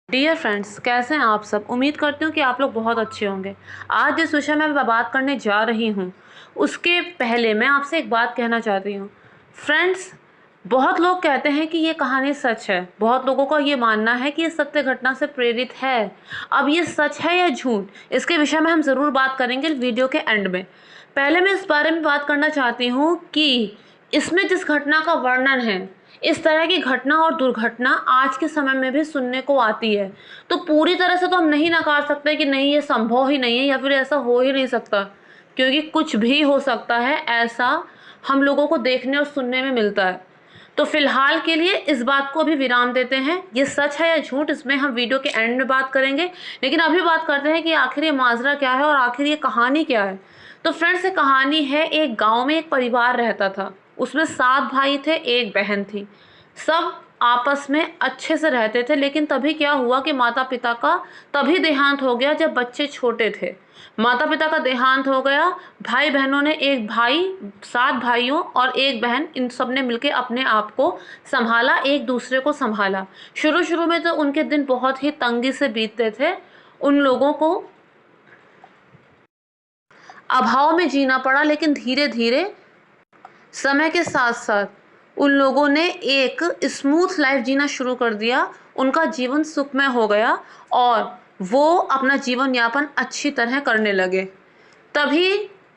Dear friends, कैसे हैं आप सब। उम्मीद करती हूँ कि आप लोग बहुत अच्छे होंगे। आज जिस विषय में मैं बात करने जा रही हूँ उसके पहले मैं आपसे एक बात कहना चाहती हूँ। फ्रेंड्स, बहुत लोग कहते हैं कि ये कहानी सच है। बहुत लोगों का ये मानना है कि ये सत्य घटना से प्रेरित है। अब ये सच है या झूठ, इसके विषय में हम ज़रूर बात करेंगे वीडियो के एंड में। पहले मैं इस बारे में बात करना चाहती हूँ कि इसमें जिस घटना का वर्णन है, इस तरह की घटना और दुर्घटना आज के समय में भी सुनने को आती है। तो पूरी तरह से तो हम नहीं नकार सकते कि नहीं, ये संभव ही नहीं है या फिर ऐसा हो ही नहीं सकता, क्योंकि कुछ भी हो सकता है ऐसा हम लोगों को देखने और सुनने में मिलता है। तो फिलहाल के लिए इस बात को अभी विराम देते हैं। ये सच है या झूठ, इसमें हम वीडियो के एंड में बात करेंगे। लेकिन अभी बात करते हैं कि आखिर ये माजरा क्या है और आखिर ये कहानी क्या है। तो फ्रेंड्स, ये कहानी है, एक गांव में एक परिवार रहता था। उसमें 7 भाई थे, एक बहन थी। सब आपस में अच्छे से रहते थे। लेकिन तभी क्या हुआ कि माता पिता का तभी देहांत हो गया जब बच्चे छोटे थे। माता पिता का देहांत हो गया। भाई बहनों ने, एक भाई, 7 भाइयों और एक बहन, इन सब ने मिलकर अपने आप को संभाला, एक दूसरे को संभाला। शुरू शुरू में तो उनके दिन बहुत ही तंगी से बीतते थे। उन लोगों को अभाव में जीना पड़ा, लेकिन धीरे धीरे समय के साथ साथ उन लोगों ने एक स्मूथ लाइफ जीना शुरू कर दिया। उनका जीवन सुखमय हो गया और वो अपना जीवन यापन अच्छी तरह करने लगे। तभी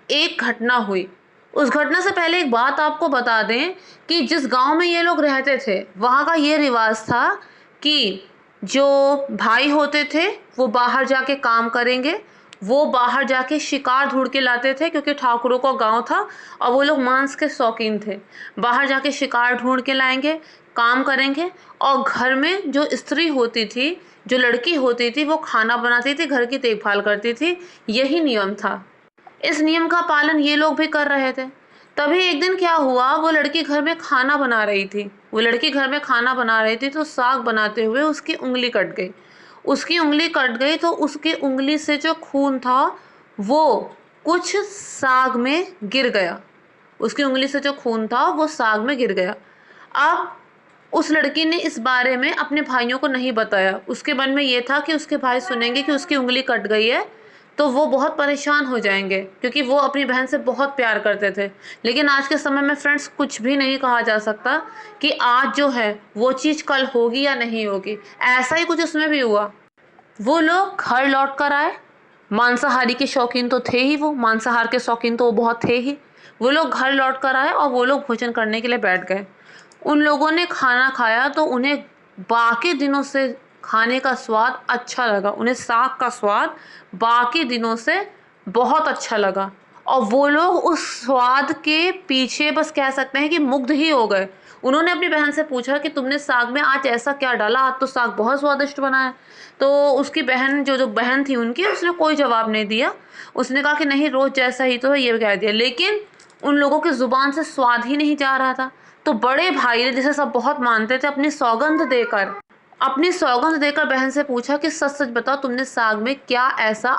एक घटना हुई। उस घटना से पहले एक बात आपको बता दें कि जिस गांव में ये लोग रहते थे वहाँ का ये रिवाज था कि जो भाई होते थे वो बाहर जाके काम करेंगे। वो बाहर जाके शिकार ढूंढ के लाते थे, क्योंकि ठाकुरों का गांव था और वो लोग मांस के शौकीन थे। बाहर जाके शिकार ढूंढ के लाएंगे, काम करेंगे, और घर में जो स्त्री होती थी, जो लड़की होती थी, वो खाना बनाती थी, घर की देखभाल करती थी। यही नियम था। इस नियम का पालन ये लोग भी कर रहे थे। तभी एक दिन क्या हुआ, वो लड़की घर में खाना बना रही थी। तो साग बनाते हुए उसकी उंगली कट गई। तो उसकी उंगली से जो खून था वो कुछ साग में गिर गया। अब उस लड़की ने इस बारे में अपने भाइयों को नहीं बताया। उसके मन में ये था कि उसके भाई सुनेंगे कि उसकी उंगली कट गई है तो वो बहुत परेशान हो जाएंगे, क्योंकि वो अपनी बहन से बहुत प्यार करते थे। लेकिन आज के समय में फ्रेंड्स, कुछ भी नहीं कहा जा सकता कि आज जो है वो चीज़ कल होगी या नहीं होगी। ऐसा ही कुछ उसमें भी हुआ। वो लोग घर लौट कर आए। मांसाहारी के शौकीन तो थे ही, वो मांसाहार के शौकीन तो वो बहुत थे ही। वो लोग घर लौट कर आए और वो लोग भोजन करने के लिए बैठ गए। उन लोगों ने खाना खाया तो उन्हें बाकी दिनों से खाने का स्वाद अच्छा लगा। उन्हें साग का स्वाद बाकी दिनों से बहुत अच्छा लगा और वो लोग उस स्वाद के पीछे बस कह सकते हैं कि मुग्ध ही हो गए। उन्होंने अपनी बहन से पूछा कि तुमने साग में आज ऐसा क्या डाला, आज तो साग बहुत स्वादिष्ट बना है। तो उसकी बहन, जो बहन थी उनकी, उसने कोई जवाब नहीं दिया। उसने कहा कि नहीं, रोज़ जैसा ही तो है, ये कह दिया। लेकिन उन लोगों की ज़ुबान से स्वाद ही नहीं जा रहा था। तो बड़े भाई ने, जिसे सब बहुत मानते थे, अपनी सौगंध देकर बहन से पूछा कि सच सच बताओ, तुमने साग में क्या ऐसा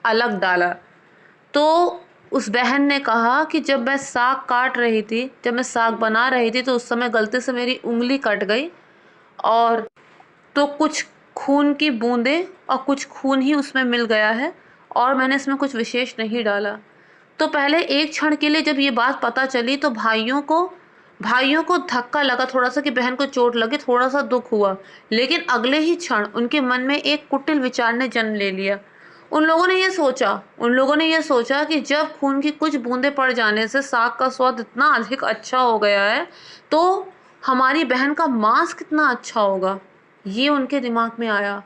अलग डाला। तो उस बहन ने कहा कि जब मैं साग बना रही थी तो उस समय गलती से मेरी उंगली कट गई, और तो कुछ खून की बूंदें और कुछ खून ही उसमें मिल गया है, और मैंने इसमें कुछ विशेष नहीं डाला। तो पहले एक क्षण के लिए जब ये बात पता चली तो भाइयों को धक्का लगा थोड़ा सा, कि बहन को चोट लगी, थोड़ा सा दुख हुआ। लेकिन अगले ही क्षण उनके मन में एक कुटिल विचार ने जन्म ले लिया। उन लोगों ने ये सोचा कि जब खून की कुछ बूंदें पड़ जाने से साग का स्वाद इतना अधिक अच्छा हो गया है, तो हमारी बहन का मांस कितना अच्छा होगा। ये उनके दिमाग में आया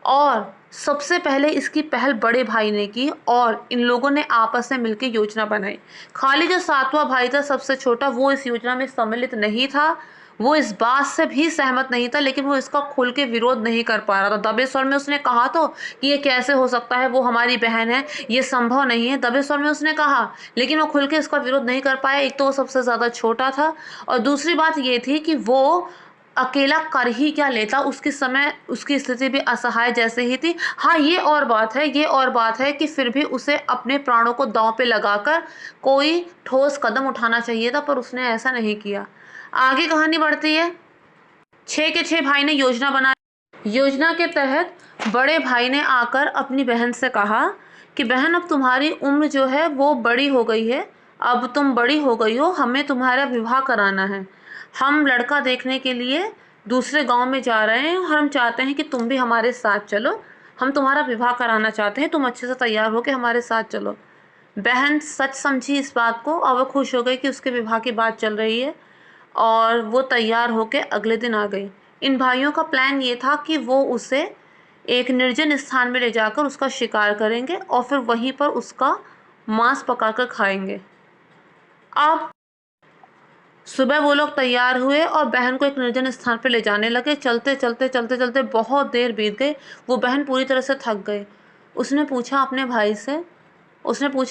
और सबसे पहले इसकी पहल बड़े भाई ने की और इन लोगों ने आपस में मिलकर योजना बनाई। खाली जो 7वां भाई था, सबसे छोटा, वो इस योजना में सम्मिलित नहीं था। वो इस बात से भी सहमत नहीं था, लेकिन वो इसका खुल के विरोध नहीं कर पा रहा था। दबे स्वर में उसने कहा तो कि ये कैसे हो सकता है, वो हमारी बहन है, ये संभव नहीं है। दबे स्वर में उसने कहा, लेकिन वो खुल के इसका विरोध नहीं कर पाया। एक तो वो सबसे ज़्यादा छोटा था और दूसरी बात ये थी कि वो अकेला कर ही क्या लेता। उसकी स्थिति भी असहाय जैसे ही थी। हाँ, ये और बात है कि फिर भी उसे अपने प्राणों को दांव पे लगाकर कोई ठोस कदम उठाना चाहिए था, पर उसने ऐसा नहीं किया। आगे कहानी बढ़ती है। 6 के 6 भाई ने योजना बनाई योजना के तहत बड़े भाई ने आकर अपनी बहन से कहा कि बहन, अब तुम्हारी उम्र जो है वो बड़ी हो गई है, अब तुम बड़ी हो गई हो, हमें तुम्हारा विवाह कराना है। हम लड़का देखने के लिए दूसरे गांव में जा रहे हैं और हम चाहते हैं कि तुम भी हमारे साथ चलो। हम तुम्हारा विवाह कराना चाहते हैं, तुम अच्छे से तैयार हो के हमारे साथ चलो। बहन सच समझी इस बात को और वो खुश हो गई कि उसके विवाह की बात चल रही है, और वो तैयार होके अगले दिन आ गई। इन भाइयों का प्लान ये था कि वो उसे एक निर्जन स्थान में ले जाकर उसका शिकार करेंगे और फिर वहीं पर उसका मांस पकाकर खाएंगे। अब सुबह वो लोग तैयार हुए और बहन को एक निर्जन स्थान पर ले जाने लगे। चलते चलते चलते चलते बहुत देर बीत गई। वो बहन पूरी तरह से थक गई। उसने पूछा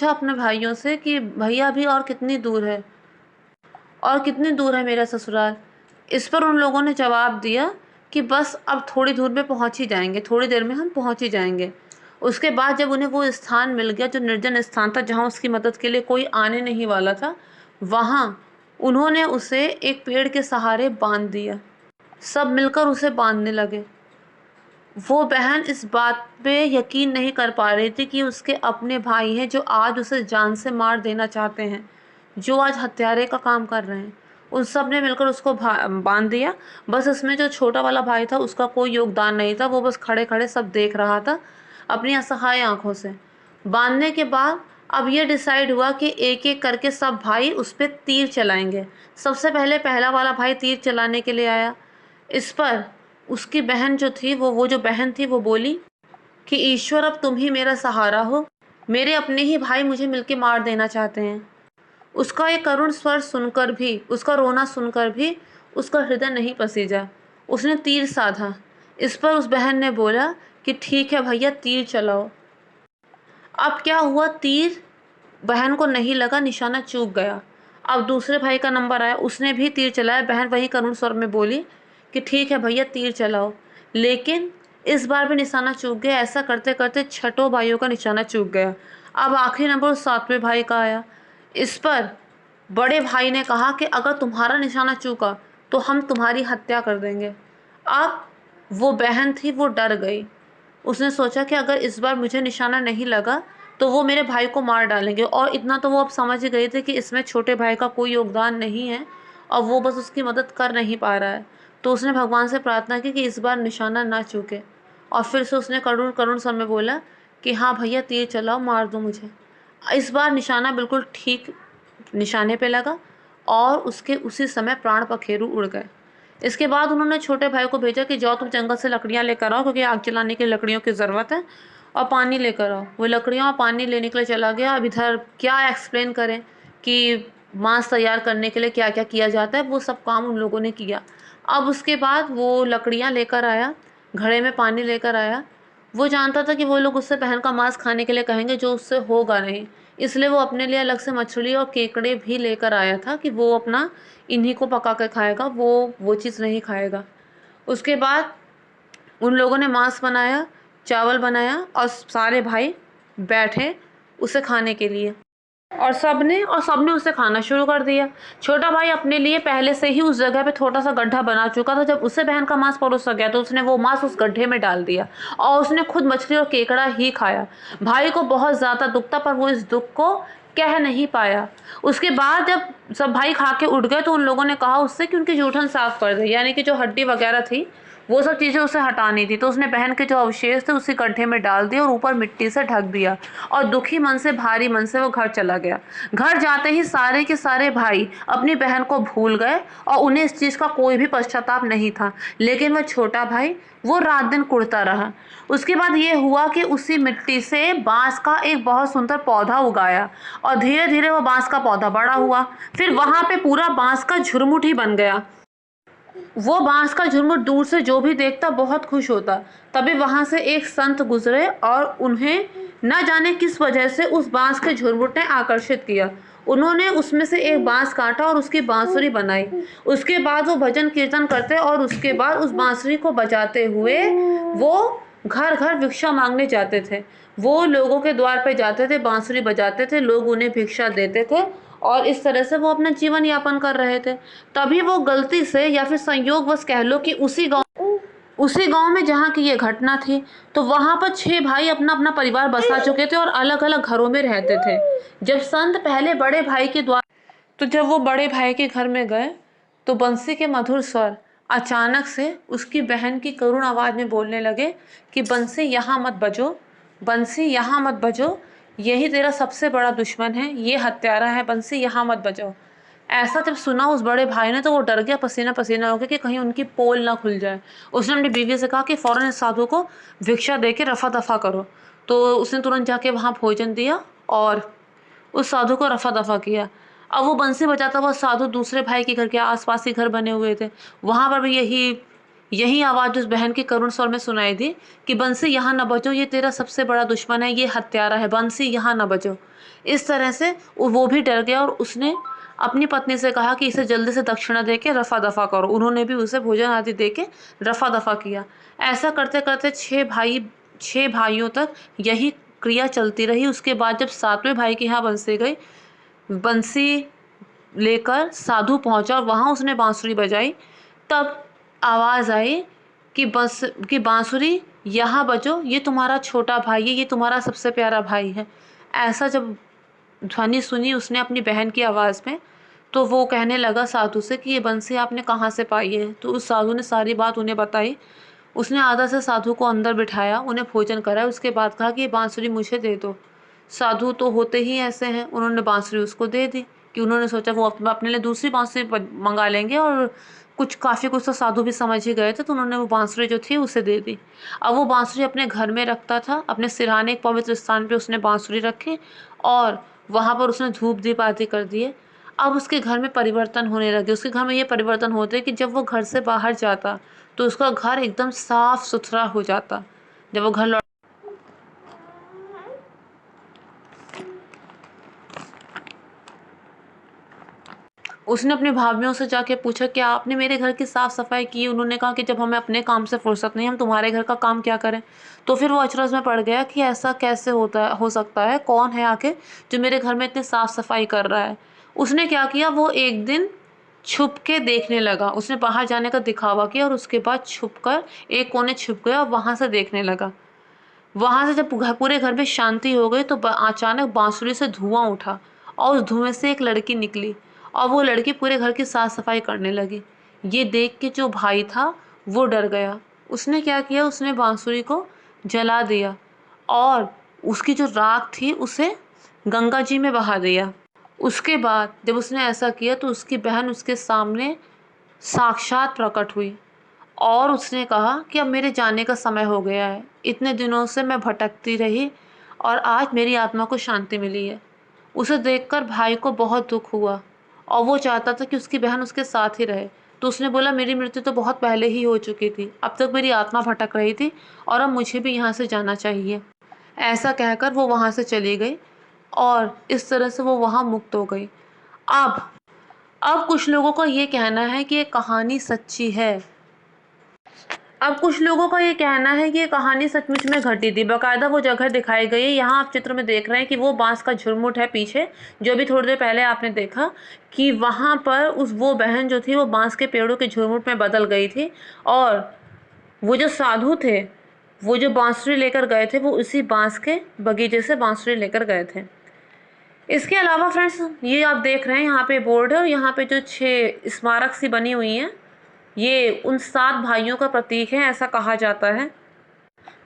अपने भाइयों से कि भैया अभी और कितनी दूर है, और कितनी दूर है मेरा ससुराल। इस पर उन लोगों ने जवाब दिया कि बस अब थोड़ी दूर में पहुंच ही जाएंगे, थोड़ी देर में हम पहुंच ही जाएंगे। उसके बाद जब उन्हें वो स्थान मिल गया जो निर्जन स्थान था, जहां उसकी मदद के लिए कोई आने नहीं वाला था, वहां उन्होंने उसे एक पेड़ के सहारे बांध दिया। सब मिलकर उसे बांधने लगे। वो बहन इस बात पे यकीन नहीं कर पा रही थी कि उसके अपने भाई हैं जो आज उसे जान से मार देना चाहते हैं, जो आज हत्यारे का काम कर रहे हैं। उन सब ने मिलकर उसको बांध दिया। बस इसमें जो छोटा वाला भाई था उसका कोई योगदान नहीं था। वो बस खड़े खड़े सब देख रहा था अपनी असहाय आंखों से। बांधने के बाद अब ये डिसाइड हुआ कि एक एक करके सब भाई उस पर तीर चलाएंगे। सबसे पहले पहला वाला भाई तीर चलाने के लिए आया। इस पर उसकी बहन जो थी वो जो बहन थी वो बोली कि ईश्वर, अब तुम ही मेरा सहारा हो, मेरे अपने ही भाई मुझे मिलके मार देना चाहते हैं। उसका ये करुण स्वर सुनकर भी, उसका रोना सुनकर भी उसका हृदय नहीं पसीजा। उसने तीर साधा। इस पर उस बहन ने बोला कि ठीक है भैया, तीर चलाओ। अब क्या हुआ, तीर बहन को नहीं लगा, निशाना चूक गया। अब दूसरे भाई का नंबर आया, उसने भी तीर चलाया। बहन वही करुण स्वर में बोली कि ठीक है भैया, तीर चलाओ। लेकिन इस बार भी निशाना चूक गया। ऐसा करते करते छठों भाइयों का निशाना चूक गया। अब आखिरी नंबर सातवें भाई का आया। इस पर बड़े भाई ने कहा कि अगर तुम्हारा निशाना चूका तो हम तुम्हारी हत्या कर देंगे। अब वो बहन थी वो डर गई। उसने सोचा कि अगर इस बार मुझे निशाना नहीं लगा तो वो मेरे भाई को मार डालेंगे, और इतना तो वो अब समझ ही गई थी कि इसमें छोटे भाई का कोई योगदान नहीं है और वो बस उसकी मदद कर नहीं पा रहा है। तो उसने भगवान से प्रार्थना की कि इस बार निशाना ना चूके, और फिर से उसने करुण करुण स्वर में बोला कि हाँ भैया, तीर चलाओ, मार दो मुझे। इस बार निशाना बिल्कुल ठीक निशाने पे लगा और उसके उसी समय प्राण पखेरु उड़ गए। इसके बाद उन्होंने छोटे भाई को भेजा कि जाओ तुम जंगल से लकड़ियाँ लेकर आओ, क्योंकि आग जलाने की लकड़ियों की ज़रूरत है, और पानी लेकर आओ। वो लकड़ियाँ और पानी लेने के लिए चला गया। अब इधर क्या एक्सप्लेन करें कि मांस तैयार करने के लिए क्या क्या किया जाता है, वो सब काम उन लोगों ने किया। अब उसके बाद वो लकड़ियाँ लेकर आया, घड़े में पानी लेकर आया। वो जानता था कि वो लोग उससे बहन का मांस खाने के लिए कहेंगे, जो उससे होगा नहीं। इसलिए वो अपने लिए अलग से मछली और केकड़े भी लेकर आया था कि वो अपना इन्हीं को पका कर खाएगा, वो चीज़ नहीं खाएगा। उसके बाद उन लोगों ने मांस बनाया, चावल बनाया और सारे भाई बैठे उसे खाने के लिए, और सबने उसे खाना शुरू कर दिया। छोटा भाई अपने लिए पहले से ही उस जगह पे थोड़ा सा गड्ढा बना चुका था। जब उसे बहन का मांस परोसा गया तो उसने वो मांस उस गड्ढे में डाल दिया और उसने खुद मछली और केकड़ा ही खाया। भाई को बहुत ज़्यादा दुख था, पर वो इस दुख को कह नहीं पाया। उसके बाद जब सब भाई खा के उठ गए तो उन लोगों ने कहा उससे कि उनकी जूठन साफ कर दे, यानी कि जो हड्डी वगैरह थी वो सब चीज़ें उसे हटानी थी। तो उसने बहन के जो अवशेष थे उसी गड्ढे में डाल दिया और ऊपर मिट्टी से ढक दिया, और दुखी मन से, भारी मन से वो घर चला गया। घर जाते ही सारे के सारे भाई अपनी बहन को भूल गए और उन्हें इस चीज़ का कोई भी पश्चाताप नहीं था। लेकिन वह छोटा भाई वो रात दिन कुढ़ता रहा। उसके बाद ये हुआ कि उसी मिट्टी से बांस का एक बहुत सुंदर पौधा उगाया, और धीरे धीरे वो बांस का पौधा बड़ा हुआ। फिर वहाँ पे पूरा बांस का झुरमुट ही बन गया। वो बांस का झुरमुट दूर से जो भी देखता बहुत खुश होता। तभी वहां से एक संत गुजरे और उन्हें न जाने किस वजह से उस बांस के झुरमुट ने आकर्षित किया। उन्होंने उसमें से एक बांस काटा और उसकी बांसुरी बनाई। उसके बाद वो भजन कीर्तन करते और उसके बाद उस बांसुरी को बजाते हुए वो घर घर भिक्षा मांगने जाते थे। वो लोगों के द्वार पे जाते थे, बांसुरी बजाते थे, लोग उन्हें भिक्षा देते थे, और इस तरह से वो अपना जीवन यापन कर रहे थे। तभी वो गलती से या फिर संयोगवश कह लो कि उसी गांव उसी गांव में जहाँ की ये घटना थी, तो वहाँ पर 6 भाई अपना अपना परिवार बसा चुके थे और अलग अलग घरों में रहते थे। जब संत पहले बड़े भाई के द्वार तो जब वो बड़े भाई के घर में गए, तो बंसी के मधुर स्वर अचानक से उसकी बहन की करुण आवाज में बोलने लगे कि बंसी यहाँ मत बजो, बंसी यहाँ मत बजो, यही तेरा सबसे बड़ा दुश्मन है, ये हत्यारा है, बंसी यहाँ मत बजो। ऐसा जब सुना उस बड़े भाई ने, तो वो डर गया, पसीना पसीना हो गया कि कहीं उनकी पोल ना खुल जाए। उसने अपनी बीवी से कहा कि फौरन इस साधु को भिक्षा दे के रफा दफा करो। तो उसने तुरंत जाके वहाँ भोजन दिया और उस साधु को रफा दफा किया। अब वो बंसी बजाता हुआ साधु दूसरे भाई के घर के आसपास ही घर बने हुए थे, वहां पर भी यही यही आवाज उस बहन के करुण स्वर में सुनाई दी कि बंसी यहाँ न बजो, ये तेरा सबसे बड़ा दुश्मन है, ये हत्यारा है, बंसी यहाँ न बजो। इस तरह से वो भी डर गया और उसने अपनी पत्नी से कहा कि इसे जल्दी से दक्षिणा दे के रफा दफा करो। उन्होंने भी उसे भोजन आदि दे के रफा दफा किया। ऐसा करते करते 6 भाइयों तक यही क्रिया चलती रही। उसके बाद जब 7वें भाई के यहाँ बंसी गई, बंसी लेकर साधु पहुंचा और वहां उसने बांसुरी बजाई। तब आवाज आई कि बांसुरी यहाँ बजो, ये तुम्हारा छोटा भाई है, ये तुम्हारा सबसे प्यारा भाई है। ऐसा जब ध्वनि सुनी उसने अपनी बहन की आवाज़ में, तो वो कहने लगा साधु से कि ये बंसी आपने कहाँ से पाई है। तो उस साधु ने सारी बात उन्हें बताई। उसने आधा से साधु को अंदर बिठाया, उन्हें भोजन कराया, उसके बाद कहा कि ये बांसुरी मुझे दे दो। साधु तो होते ही ऐसे हैं, उन्होंने बांसुरी उसको दे दी कि उन्होंने सोचा वो अपने लिए दूसरी बांसुरी मंगा लेंगे, और कुछ तो साधु भी समझ ही गए थे, तो उन्होंने वो बांसुरी जो थी उसे दे दी। अब वो बांसुरी अपने घर में रखता था, अपने सिरहाने एक पवित्र स्थान पे उसने बांसुरी रखी और वहाँ पर उसने धूप दीप आदि कर दिए। अब उसके घर में परिवर्तन होने लगे। उसके घर में ये परिवर्तन होते कि जब वो घर से बाहर जाता तो उसका घर एकदम साफ सुथरा हो जाता। जब वो घर उसने अपनी भाभीियों से जाके पूछा कि आपने मेरे घर की साफ़ सफाई की। उन्होंने कहा कि जब हमें अपने काम से फुर्सत नहीं, हम तुम्हारे घर का काम क्या करें। तो फिर वो अचरज में पड़ गया कि ऐसा कैसे हो सकता है, कौन है आके जो मेरे घर में इतनी साफ़ सफाई कर रहा है। उसने क्या किया, वो एक दिन छुप के देखने लगा। उसने बाहर जाने का दिखावा किया और उसके बाद छुप कर एक कोने छुप गया और वहाँ से देखने लगा। वहाँ से जब पूरे घर में शांति हो गई तो अचानक बांसुरी से धुआं उठा और उस धुएं से एक लड़की निकली और वो लड़की पूरे घर की साफ सफाई करने लगी। ये देख के जो भाई था वो डर गया। उसने क्या किया, उसने बांसुरी को जला दिया और उसकी जो राख थी उसे गंगा जी में बहा दिया। उसके बाद जब उसने ऐसा किया तो उसकी बहन उसके सामने साक्षात प्रकट हुई और उसने कहा कि अब मेरे जाने का समय हो गया है। इतने दिनों से मैं भटकती रही और आज मेरी आत्मा को शांति मिली है। उसे देखकर भाई को बहुत दुख हुआ और वो चाहता था कि उसकी बहन उसके साथ ही रहे। तो उसने बोला, मेरी मृत्यु तो बहुत पहले ही हो चुकी थी, अब तक मेरी आत्मा भटक रही थी और अब मुझे भी यहाँ से जाना चाहिए। ऐसा कहकर वो वहाँ से चली गई और इस तरह से वो वहाँ मुक्त हो गई। अब कुछ लोगों का ये कहना है कि ये कहानी सच्ची है। अब कुछ लोगों का ये कहना है कि ये कहानी सचमुच में घटी थी। बाकायदा वो जगह दिखाई गई है। यहाँ आप चित्र में देख रहे हैं कि वो बांस का झुरमुट है पीछे, जो भी थोड़ी देर पहले आपने देखा कि वहाँ पर वो बहन जो थी वो बांस के पेड़ों के झुरमुट में बदल गई थी और वो जो साधु थे, वो जो बांसुरी लेकर गए थे, वो उसी बांस के बगीचे से बांसुरी लेकर गए थे। इसके अलावा फ्रेंड्स, ये आप देख रहे हैं यहाँ पे बोर्ड है और यहाँ पे जो 6 स्मारक सी बनी हुई हैं, ये उन 7 भाइयों का प्रतीक है, ऐसा कहा जाता है।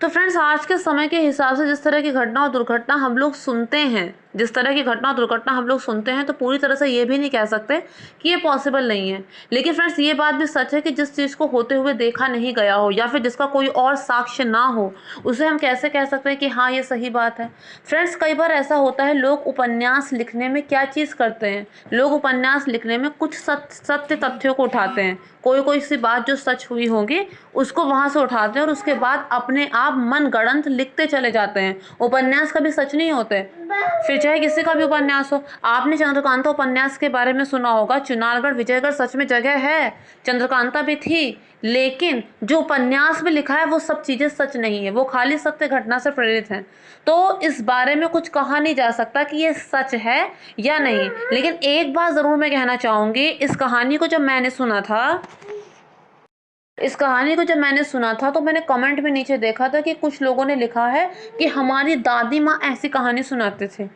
तो फ्रेंड्स, आज के समय के हिसाब से जिस तरह की घटना और दुर्घटना हम लोग सुनते हैं, तो पूरी तरह से ये भी नहीं कह सकते कि ये पॉसिबल नहीं है। लेकिन फ्रेंड्स, ये बात भी सच है कि जिस चीज़ को होते हुए देखा नहीं गया हो या फिर जिसका कोई और साक्ष्य ना हो, उसे हम कैसे कह सकते हैं कि हाँ ये सही बात है। फ्रेंड्स, कई बार ऐसा होता है, लोग उपन्यास लिखने में क्या चीज़ करते हैं, लोग उपन्यास लिखने में कुछ सत्य तथ्यों को उठाते हैं। कोई सी बात जो सच हुई होगी उसको वहाँ से उठाते हैं और उसके बाद अपने आप मन गढ़ंत लिखते चले जाते हैं। उपन्यास कभी सच नहीं होते, फिर चाहे किसी का भी उपन्यास हो। आपने चंद्रकांता उपन्यास के बारे में सुना होगा। चुनारगढ़ विजयगढ़ सच में जगह है, चंद्रकांता भी थी, लेकिन जो उपन्यास में लिखा है वो सब चीज़ें सच नहीं है, वो खाली सत्य घटना से प्रेरित हैं। तो इस बारे में कुछ कहा नहीं जा सकता कि ये सच है या नहीं। लेकिन एक बात ज़रूर मैं कहना चाहूँगी, इस कहानी को जब मैंने सुना था इस कहानी को जब मैंने सुना था तो मैंने कमेंट में नीचे देखा था कि कुछ लोगों ने लिखा है कि हमारी दादी माँ ऐसी कहानी सुनाते थे।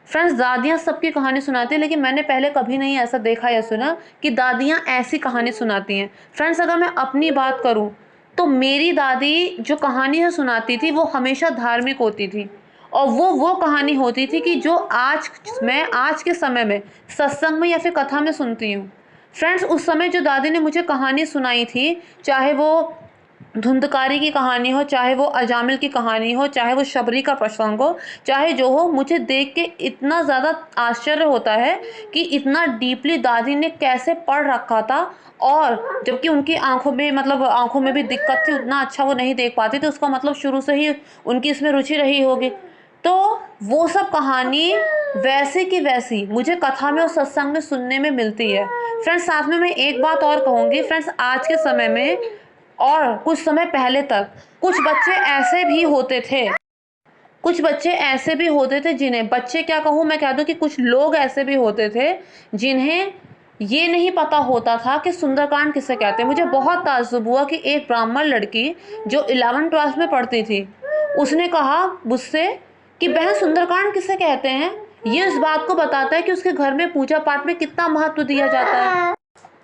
फ्रेंड्स, दादियाँ सबकी कहानी सुनाती हैं, लेकिन मैंने पहले कभी नहीं ऐसा देखा या सुना कि दादियाँ ऐसी कहानी सुनाती हैं। फ्रेंड्स, अगर मैं अपनी बात करूँ तो मेरी दादी जो कहानियाँ सुनाती थी वो हमेशा धार्मिक होती थी, और वो कहानी होती थी कि जो आज के समय में सत्संग में या फिर कथा में सुनती हूँ। फ्रेंड्स, उस समय जो दादी ने मुझे कहानी सुनाई थी, चाहे वो धुंधकारी की कहानी हो, चाहे वो अजामिल की कहानी हो, चाहे वो शबरी का प्रसंग हो, चाहे जो हो, मुझे देख के इतना ज़्यादा आश्चर्य होता है कि इतना डीपली दादी ने कैसे पढ़ रखा था। और जबकि उनकी आंखों में आंखों में भी दिक्कत थी, उतना अच्छा वो नहीं देख पाती थी, उसका मतलब शुरू से ही उनकी इसमें रुचि रही होगी। तो वो सब कहानी वैसे की वैसी मुझे कथा में और सत्संग में सुनने में मिलती है। फ्रेंड्स, साथ में मैं एक बात और कहूँगी। फ्रेंड्स, आज के समय में और कुछ समय पहले तक कुछ बच्चे ऐसे भी होते थे जिन्हें, बच्चे क्या कहूँ, मैं कह दूँ कि कुछ लोग ऐसे भी होते थे जिन्हें ये नहीं पता होता था कि सुंदरकांड किसे कहते हैं। मुझे बहुत ताज्जुब हुआ कि एक ब्राह्मण लड़की जो 11th-12th में पढ़ती थी, उसने कहा मुझसे कि बहन, सुंदरकांड किसे कहते हैं। ये इस बात को बताता है कि उसके घर में पूजा पाठ में कितना महत्व दिया जाता है।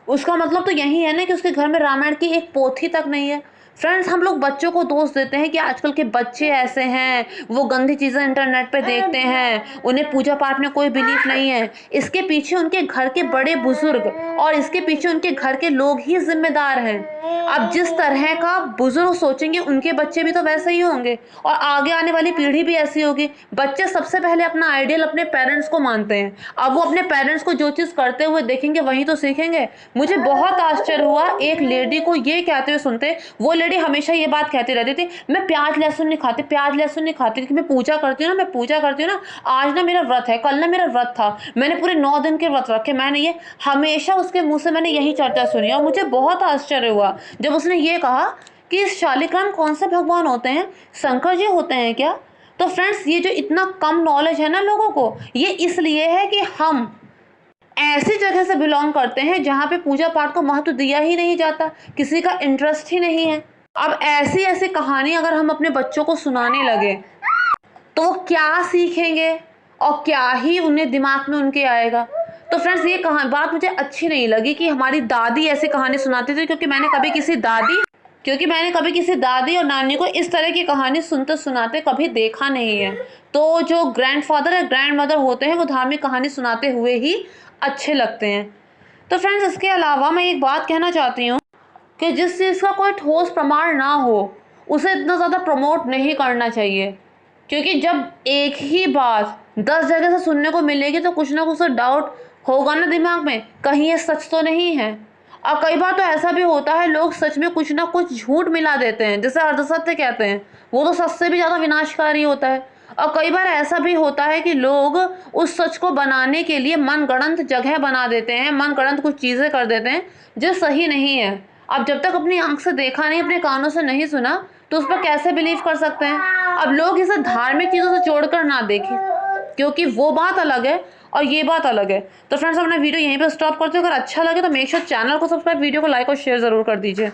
उसका मतलब तो यही है ना कि उसके घर में रामायण की एक पोथी तक नहीं है। फ्रेंड्स, हम लोग बच्चों को दोष देते हैं कि आजकल के बच्चे ऐसे हैं, वो गंदी चीज़ें इंटरनेट पे देखते हैं, उन्हें पूजा पाठ में कोई बिलीफ नहीं है। इसके पीछे उनके घर के बड़े बुजुर्ग और इसके पीछे उनके घर के लोग ही जिम्मेदार हैं। अब जिस तरह का बुजुर्ग सोचेंगे उनके बच्चे भी तो वैसे ही होंगे, और आगे आने वाली पीढ़ी भी ऐसी होगी। बच्चे सबसे पहले अपना आइडियल अपने पेरेंट्स को मानते हैं। अब वो अपने पेरेंट्स को जो चीज़ करते हुए देखेंगे वही तो सीखेंगे। मुझे बहुत आश्चर्य हुआ एक लेडी को ये कहते हुए सुनते। वो लेडी हमेशा ये बात कहती रहती थी, मैं प्याज लहसुन नहीं खाती, प्याज लहसुन नहीं खाती, कि मैं पूजा करती हूँ ना, आज ना मेरा व्रत है, कल ना मेरा व्रत था, मैंने पूरे 9 दिन के व्रत रखे। मैंने ये हमेशा उसके मुंह से मैंने यही चर्चा सुनी, और मुझे बहुत आश्चर्य हुआ जब उसने ये कहा कि इस शालिग्राम कौन से भगवान होते हैं, शंकर जी होते हैं क्या। तो फ्रेंड्स, ये जो इतना कम नॉलेज है ना लोगों को, ये इसलिए है कि हम ऐसी जगह से बिलोंग करते हैं जहाँ पे पूजा पाठ को महत्व दिया ही नहीं जाता, किसी का इंटरेस्ट ही नहीं है। अब ऐसी ऐसी कहानी अगर हम अपने बच्चों को सुनाने लगे तो वो क्या सीखेंगे और क्या ही उन्हें दिमाग में उनके आएगा। तो फ्रेंड्स, ये बात मुझे अच्छी नहीं लगी कि हमारी दादी ऐसी कहानी सुनाती थी, क्योंकि मैंने कभी किसी दादी और नानी को इस तरह की कहानी सुनते सुनाते कभी देखा नहीं है। तो जो ग्रैंडफादर या ग्रैंडमदर होते हैं वो धार्मिक कहानी सुनाते हुए ही अच्छे लगते हैं। तो फ्रेंड्स, इसके अलावा मैं एक बात कहना चाहती हूँ कि जिस चीज़ का कोई ठोस प्रमाण ना हो उसे इतना ज़्यादा प्रमोट नहीं करना चाहिए, क्योंकि जब एक ही बात 10 जगह से सुनने को मिलेगी तो कुछ ना कुछ तो डाउट होगा ना दिमाग में, कहीं ये सच तो नहीं है। और कई बार तो ऐसा भी होता है, लोग सच में कुछ ना कुछ झूठ मिला देते हैं, जिसे अर्धसत्य कहते हैं। वो तो सच से भी ज़्यादा विनाशकारी होता है। और कई बार ऐसा भी होता है कि लोग उस सच को बनाने के लिए मनगढ़ंत जगह बना देते हैं, मनगढ़ंत कुछ चीज़ें कर देते हैं जो सही नहीं है। अब जब तक अपनी आंख से देखा नहीं, अपने कानों से नहीं सुना, तो उस पर कैसे बिलीव कर सकते हैं। अब लोग इसे धार्मिक चीज़ों से जोड़कर ना देखें, क्योंकि वो बात अलग है और ये बात अलग है। तो फ्रेंड्स, अपना वीडियो यहीं पे स्टॉप करते हो। अगर अच्छा लगे तो मेक श्योर चैनल को सब्सक्राइब, वीडियो को लाइक और शेयर ज़रूर कर दीजिए।